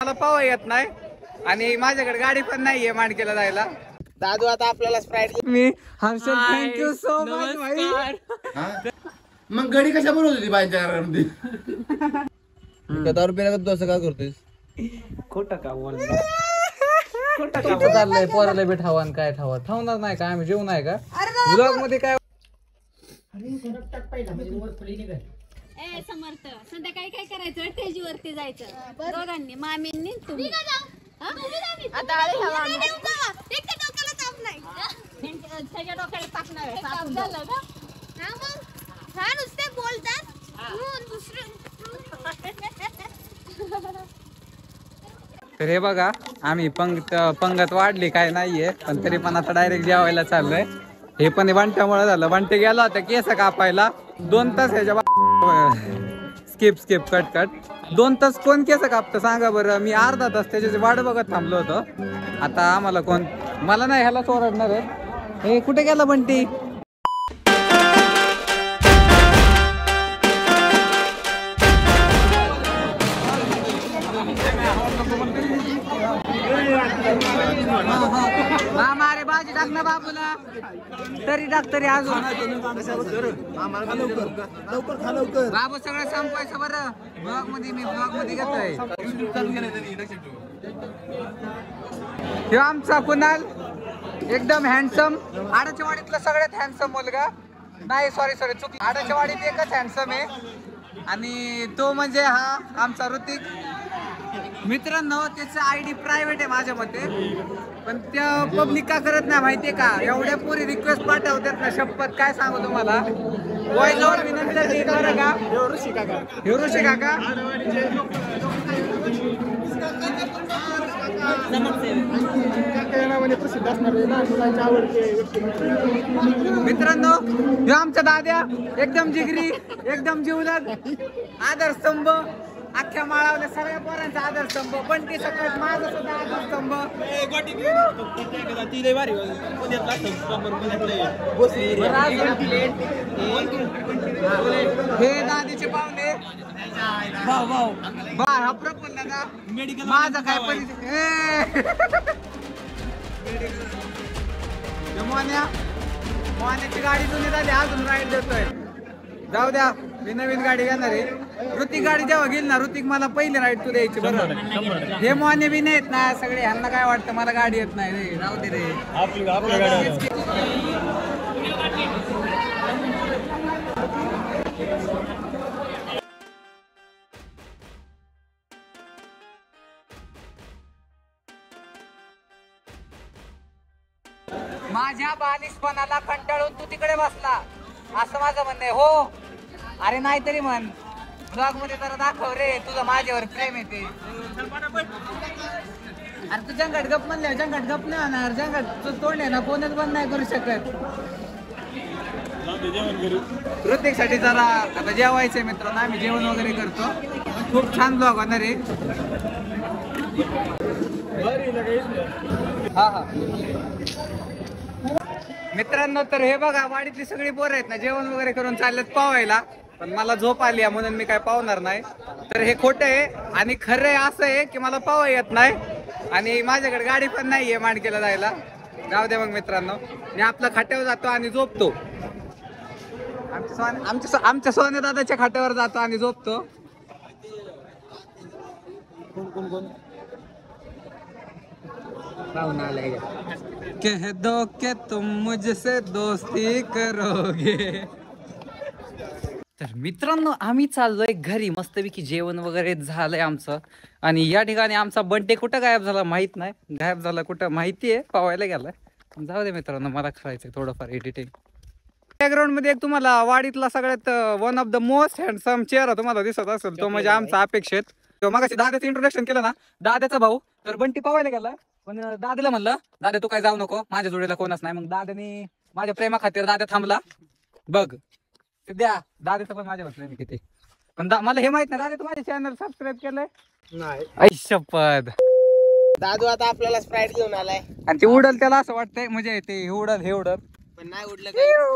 मला पावा येत नाही आणि माझ्याकडे गाडी पण नाहीये मांडकेला जायला. दादू आता आपल्याला स्प्राईट. मी हर्षद थँक्यू सो मच भाई. मग गडी कशा बरोबर होती बाईच्या घरामध्ये? 10 रुपयाला दोसा का करतोय? खोटं का बोलला? खोटं का चाललंय? पोराला बी ठावान काय ठावा ठावणार नाही का? आम्ही जेवू नाही का ब्लॉग मध्ये काय? ए समर्थ, संध्याकाळी काय करायचं? टेजीवरती जायचं दोघांनी, मामींनी तुम्ही. नुसते बोलतात. तर हे बघा आम्ही पंगत वाढली काय नाहीये, पण तरी पण आता डायरेक्ट जेवायला चाललोय. हे पण बंट्यामुळे झालं. बंटे गेला होता केस कापायला 2 तास ह्याच्या स्किप कट 2 तास कोण केस कापतं सांगा बरं. मी अर्धा तास त्याची वाट बघत थांबलो होतो. आता आम्हाला कोण, मला नाही ह्यालाच ओरडणार आहे. हे कुठे गेला बंटी? मामा रे भाजी टाक ना बाबूला. तरी टाक तरी अजून बाबू सगळं संपवायचं बरं. ब्लॉग मध्ये घेतोय. हे आमचा कुणाल एकदम हँडसम. आडाच्या वाडीतला सगळ्यात हँडसम मुलगा. नाही सॉरी चुकलं. आडाच्या वाडीत एकच हँडसम आहे आणि तो म्हणजे हा आमचा ऋतिक. मित्रांनो त्याचं आयडी प्रायव्हेट आहे माझ्या मते, पण त्या पब्लिक का करत नाही माहितीये का? एवढ्या पोरी रिक्वेस्ट पाठवतात ना, शपथ काय सांगू तुम्हाला. वॉइसवर मी नंतर देईन बरं का. हिरोशी काका मित्रांनो, हे आमचा दाद्या एकदम जिगरी, एकदम जीवलग, आदरस्तंभ. अख्ख्या माळावल्या सगळ्या पोरांचा आदरस्तंभ. बंटी सकाळ माझा सुद्धा आदरस्तंभ. हे दादीचे पाहुणे बा हा प्रफुल्ल का माझा काय परिचय. मोहण्याची गाडी जुनी झाली, अजून राईड देतोय. जाऊ द्या, मी नवीन गाडी घेणार आहे. ऋतिक गाडी जेव्हा घेईल ना, ऋतिक मला पहिली राईड तू द्यायची बरोबर. हे मोहने बी नाहीत ना सगळे, ह्यांना काय वाटतं मला गाडी येत नाही रे. जाऊ दे रे. माझ्या बालिशपणाला कंटाळून तू तिकडे बसला असं माझं म्हणणं आहे. हो अरे नाहीतरी म्हण ब्लॉग मध्ये जरा दाखव रे तुझं माझ्यावर प्रेम येते. अरे तू जंगट गप म्हणले, जंगट गप नाही होणार. जंगट तू तोडले ना कोणच बंद नाही करू शकत. ऋतिक साठी जरा आता जेवायचंय मित्रांनो. आम्ही जेवण वगैरे करतो. खूप छान ब्लॉग होणार आहे. हा मित्रांनो, तर हे बघा वाडीतली सगळी पोरं आहेत ना, जेवण वगैरे करून चाललेत पावायला. पण मला झोप आली आहे म्हणून मी काय पावणार नाही. तर हे खोटं आहे आणि खरं आहे असं आहे की मला पावा येत नाही आणि माझ्याकडे गाडी पण नाहीये मांडकेला जायला. जाऊ दे मग मित्रांनो, मी आपल्या खाट्यावर जातो आणि झोपतो. आमच्या सोन्या दादाच्या खाट्यावर जातो आणि झोपतो. कोण कह दो कि तुम मुझसे दोस्ती करोगे. तर मित्रांनो, आम्ही चाललोय घरी. मस्तपैकी जेवण वगैरे झालंय आमचं. आणि या ठिकाणी आमचा बंटे कुठं गायब झाला माहित नाही. गायब झाला कुठं माहिती आहे, पावायला गेलाय. जाऊ दे मित्रांनो, मला करायचंय थोडंफार एडिटिंग. बॅकग्राऊंड मध्ये एक तुम्हाला वाडीतला सगळ्यात one of the most handsome चेहरा तुम्हाला दिसत असेल, तो म्हणजे आमचा अपेक्षित. मगाशी दादाचं इंट्रोडक्शन केलं ना, दादाचा भाऊ. तर बंटी पावायला गेला, पण दादाला म्हणलं दादा तू काय जाऊ नको, माझ्या जोडीला कोणच नाही. मग दादाने माझ्या प्रेमा खातीर दादा थांबला. बघ द्या दादाचं पण माझ्या प्रेम किती. पण मला हे माहित नाही दादा तू माझे चॅनल सबस्क्राईब केलंय नाही. शपथ. दादू आता आपल्याला स्प्राईट घेऊन आलाय आणि ते उडल त्याला असं वाटतंय म्हणजे ते हे उडल पण नाही उडलं.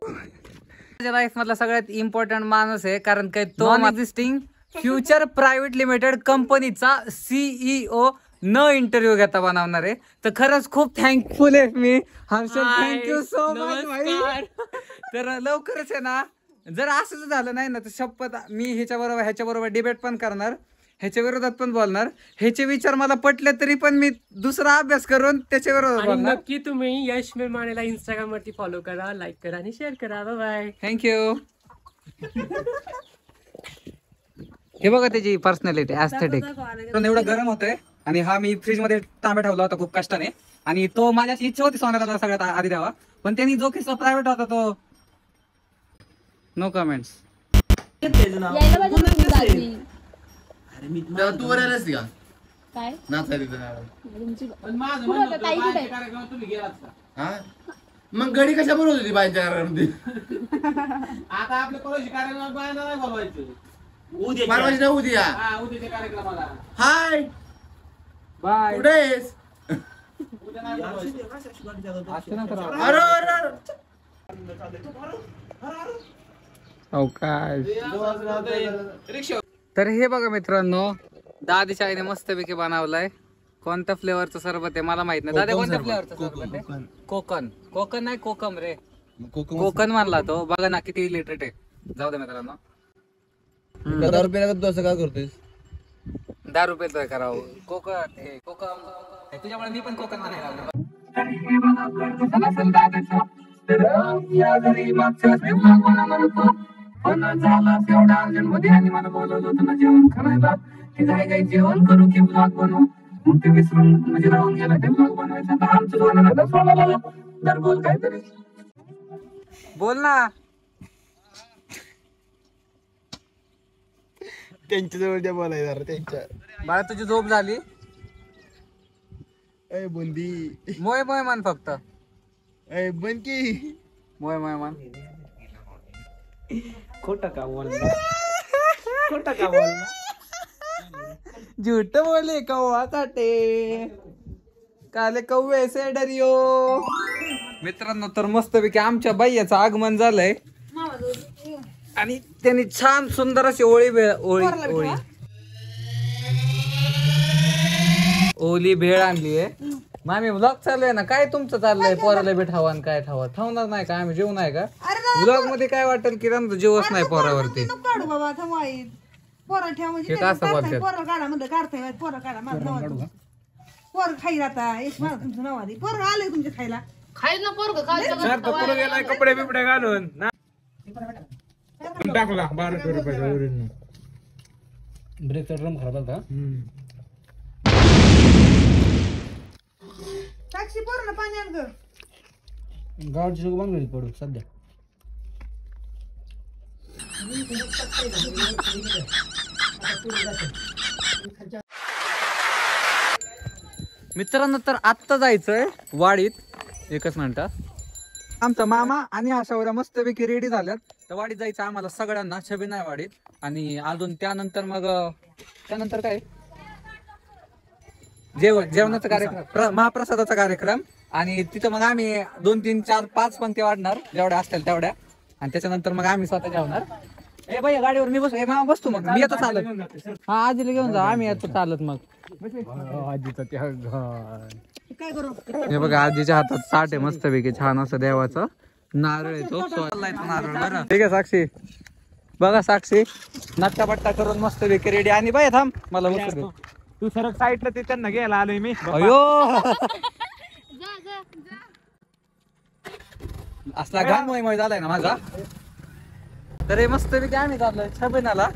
माझ्या लाईफ मधला सगळ्यात इम्पॉर्टंट माणूस आहे, कारण काय तो एक्झिस्टिंग फ्युचर प्रायव्हेट लिमिटेड कंपनीचा सीईओ न इंटरव्ह्यू घेता बनवणार आहे. तर खरंच खूप थँकफुल आहे मी हर्षद. थँक्यू सो मच भाई. तर लवकरच आहे ना, जर असं झालं नाही ना तर शपथ मी ह्याच्या बरोबर डिबेट पण करणार, ह्याच्या विरोधात पण बोलणार. ह्याचे विचार मला पटले तरी पण मी दुसरा अभ्यास करून त्याच्या विरोधात आणि बोलणार. नक्की तुम्ही यश मानेला इंस्टाग्राम वरती फॉलो करा, लाईक करा आणि शेअर करा. बाय. थँक्यू. हे बघा त्याची पर्सनॅलिटी ऍस्थेटिक. एवढं गरम होतंय आणि हा मी फ्रीज मध्ये तांबे ठेवला होता खूप कष्टाने, आणि तो माझ्याची इच्छा होती सोन्याला सगळ्यात आधी द्यावा, पण त्यांनी जो किस्सा प्रायव्हेट होता तो नो कमेंट्स. यायला पाहिजे होतं दाजी. तेव्हा तू वर आलास का काय नाचायला तिथं? तुमची कुठं होतं? ताई कुठे आहे? हा मग गडी कशा बरोबर होती बाईंच्या घरामध्ये? आता आपल्या कॉलेज कार्यक्रमात बायांना नाही बोलवायचं. परवाची ना उद्या. उद्याच्या कार्यक्रमाला हाय बाय. कुठे आहेस? उद्या नाही बोलवायचं. अरे अरे रिक्षा तर हे बघा मित्रांनो, दादीच्या आईने मस्तपैकी बनवलाय. कोणत्या फ्लेवरचं सरबत आहे मला माहित नाही. दादा कोणत्या फ्लेवरचं सरबत आहे? कोकण. कोकण नाही कोकम रे, कोकण मानला तो. बघा ना किती लिटरेट आहे. जाऊ दे मित्रांनो. 10 रुपयाला तू असं का करतोयस? 10 रुपये करावं. कोकण हे कोकम हे तुझ्यामुळे मी पण कोकण म्हणायला लागलो. बोल ना. त्यांच्या जवळ बोलायचं त्यांच्या. बाळा तुझी झोप झाली? अय बुंदी, मोय मोय मान फक्त. अय बनकी. मोय मोय मान. खोटा का बोलना, खोटा का बोलना. झूठ बोले कौवा काटे, काले कौवे से डरियो. मित्रांनो तर मस्तपैकी आमच्या बाईचं आगमन झालंय आणि त्यांनी छान सुंदर अशी ओली भेळ आणली आहे. मामी व्लॉग चालू आहे ना, काय तुमचं चाललंय? पोराला भेट हवा आणि काय ठावा ठेवणार नाही का? आम्ही जेवण आहे का? व्लॉग मध्ये काय वाटेल की त्यांचं जीवच नाही पोरावरती. काढू बाबा थवाईत पोरं ठेवा म्हणजे हे काय असं बोलतात? पोरं काढा म्हणलं काढताय पोरं काढा माझं नाव पोरं खाईल आता यश मला तुमचं नाव आधी पोरं आले तुमच्या खायला कपडे बिपडे घालून टाकला 1200 रुपये. ब्रेकचा ड्रम खराब झाला. साक्षी पोरं पाणी आण गं. गावची सगळं बंद पडू सध्या. मित्रांनो तर आत्ता जायचंय वाडीत. एकच मिनिटात आमचा मामा आणि आशावऱ्या मस्तपैकी रेडी झाल्यात. तर वाडीत जायचं आम्हाला सगळ्यांना. छबी नाही वाडीत. आणि अजून त्यानंतर काय जेवणाचा कार्यक्रम, महाप्रसादाचा कार्यक्रम. आणि तिथं मग आम्ही 2, 3, 4, 5 पंक्ती वाढणार जेवढ्या असतील तेवढ्या. आणि त्याच्यानंतर मग आम्ही स्वतः जेवणार. ए बाई गाडीवर मी मामा बसतो. मग मी येतो चालत. हा आजीला घेऊन जा, आम्ही येतो चालत. मग आजीचा काय करू हे बघा आजीच्या हातात साठ आहे मस्तपैकी छान असं देवाचं नारळ येतो. नारळ बरं ठीक आहे. साक्षी बघा, साक्षी नट्टा पट्टा करून मस्तपैकी रेडी. आणि बाई थांब मला बसू दे. तू सरक साईडला ते त्यांना घ्यायला आलोय मी. अयो जा जा जा. असला घाम मोय झालाय ना माझा. तर हे मस्तपैकी आम्ही चाललोय छबिनाला.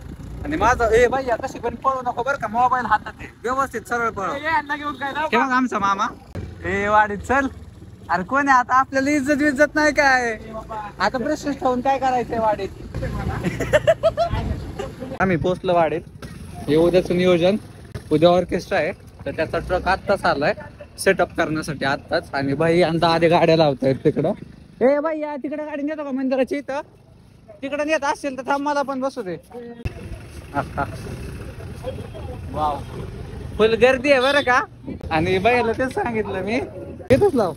आणि माझं ए बाई कशी पण पळू नको बरं का. मोबाईल हातात आहे, व्यवस्थित सरळ पळव. हे बघ आमचा मामा. ए वाडीत चल. अरे कोण आहे आता? आपल्याला इज्जत नाही काय आता? प्रश्न ठेवून काय करायचंय वाडीत? आम्ही पोहोचलो वाडीत. हे उद्याचं नियोजन. उद्या ऑर्केस्ट्रा आहे तर त्याचा ट्रक आत्ताच आलाय सेटअप करण्यासाठी आत्ताच. आणि बाई आणि आधी गाड्या लावतायत तिकडं. ए बाई या तिकडे गाडी नेतो का मंदिराची? इथं तिकडे नेत असेल तर थांब, मला पण बसू दे. वाव फुल गर्दी आहे बरं का. आणि बाईला तेच सांगितलं मी. येतच लाव.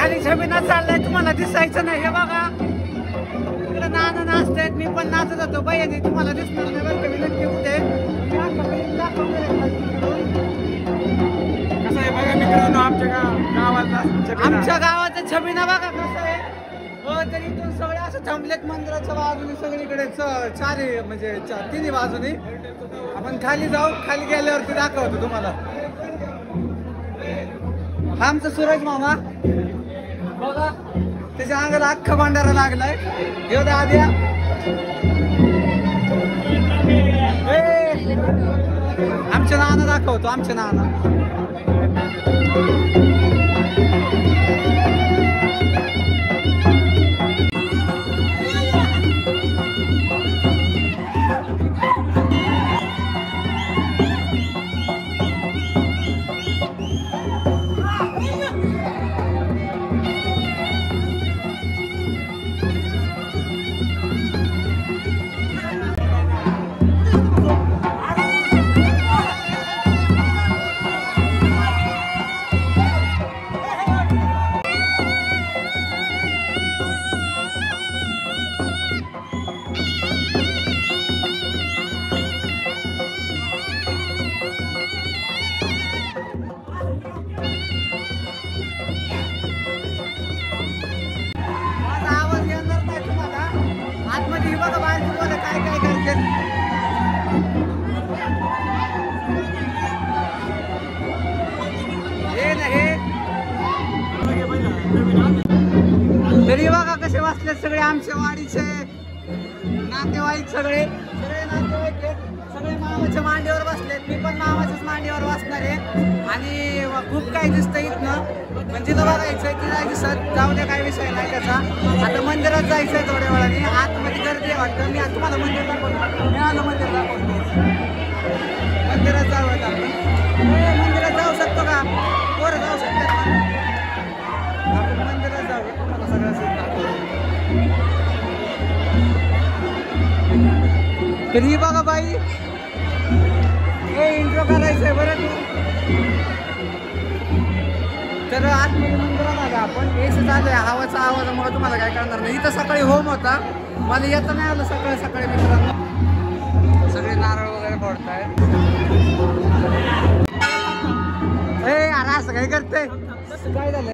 खाली छबिना चाललाय, तुम्हाला दिसायचं नाही. हे बघा इकडे नाना नाचतायत, मी पण नाचत होतो. बाई तुम्हाला दिसणार नाही बरं का, मी नक्की कुठे कसं आहे बघा मित्रांनो, आमच्या गावाचा छबिना बघा कसं आहे. तरी इथून सगळे असं थांबलेत मंदिराच्या बाजूने सगळीकडे, चारी म्हणजे तिन्ही बाजूनी. आपण खाली जाऊ, खाली गेल्यावरती दाखवतो तुम्हाला. हा आमचा सूरज मामा बघा, त्याच्या अंगाला अख्खा भांडारा लागलाय. येऊ द्या आद्या. आमच्या नाना दाखवतो, आमच्या नाना. तरी बघा कसे बसले सगळे आमच्या वाडीचे नातेवाईक, सगळे नातेवाईक आहेत. सगळे मामाच्या मांडीवर बसलेत. मी पण मामाच्याच मांडीवर बसणार आहे. आणि खूप काही दिसतं इथनं, पण जिथं बघायचंय ती नाही दिसत. जाऊ द्या, काही विषय नाही त्याचा. आता मंदिरात जायचंय थोड्या वेळाने. आतमध्ये गर्दी आहे वाटतं. मी तुम्हाला मंदिर दाखवतो. मी आलो मंदिर दाखवतो. मंदिरात जाऊयात आपण. मंदिरात जाऊ शकतो का? पोरं जाऊ शकतात ना? आपण मंदिरात जाऊया, तुम्हाला सगळं दाखवतो. तर ही बघा बाई, हे इंट्रो करायचंय बरं तू. तर आतमध्ये मंदिरात आलं आपण. एसी झालंय, हवाचा आवाजामुळे तुम्हाला काय करणार नाही. इथं सकाळी होम होता, मला येतं नाही आलं सकाळी सकाळी. मित्रांनो सगळे नारळ वगैरे फोडतायत. हे अरे असं काय करते, काय झालं?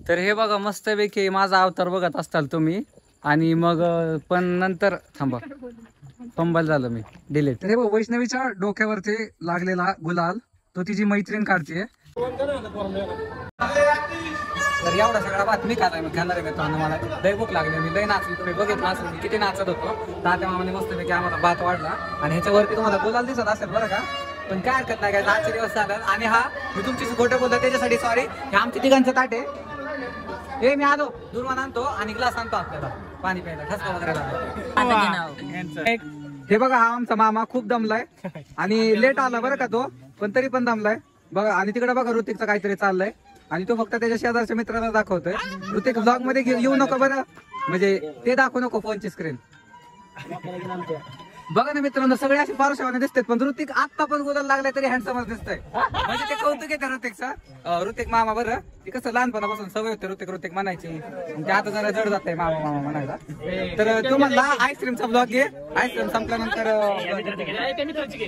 तर हे बघा मस्तपैकी माझा अवतार बघत असताल तुम्ही. आणि मग पण नंतर थांबा, फंबल झालं मी, डिलीट. तर हे बघ वैष्णवीच्या डोक्यावरती लागलेला गुलाल तो तिची मैत्रीण काढते. तर एवढा सगळा बातमी काय मी खाणार मित्रांनो. मला लय भूक लागली, मी लय नाचली. तुम्ही बघितलं असेल मी किती नाचत होतो. तात्या मामाने मस्तपैकी आम्हाला भात वाढला. आणि ह्याच्यावरती तुम्हाला गुलाल दिसत असेल बरं का, पण काय हरकत नाही, काय 10 दिवस झालं. आणि हा मी तुमची खोटं बोलतो त्याच्यासाठी सॉरी. हे आमच्या तिघांचं ताट आहे. हे मी आलो दुर्वान आणतो आणि ग्लास आणतो आपल्याला पाणी प्यायला ठसका वगैरे लागला. हे बघा हा आमचा मामा खूप दमलाय आणि लेट आला बरं का तो, पण तरी पण दमलाय बघा. आणि तिकडे बघा ऋतिकचं काहीतरी चाललंय आणि तो फक्त त्याच्या शेजारच्या मित्राला दाखवतोय. ऋतिक ब्लॉग मध्ये येऊ नको बरं, म्हणजे ते दाखवू नको फोनची स्क्रीन. बघा ना मित्रांनो सगळे असे पारशावाने दिसतात, पण ऋतिक आता पण गोदाला लागलाय तरी हँडसमच दिसतंय. म्हणजे ते कौतुक येतं ऋतिकचा. ऋतिक मामा बरं, ते कसं लहानपणापासून सवय होते ऋतिक म्हणायची, ते आता जरा जड जात आहे मामा मामा म्हणायला. तर तो म्हणला आईस्क्रीमचा ब्लॉग घे, आईस्क्रीम संपल्यानंतर.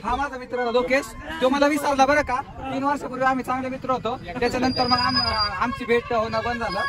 हा माझा मित्र लोकेश, तो मला विसरला बरं का. 3 वर्षापूर्वी आम्ही चांगले मित्र होतो, त्याच्यानंतर मग आमची भेट होणं बंद झालं.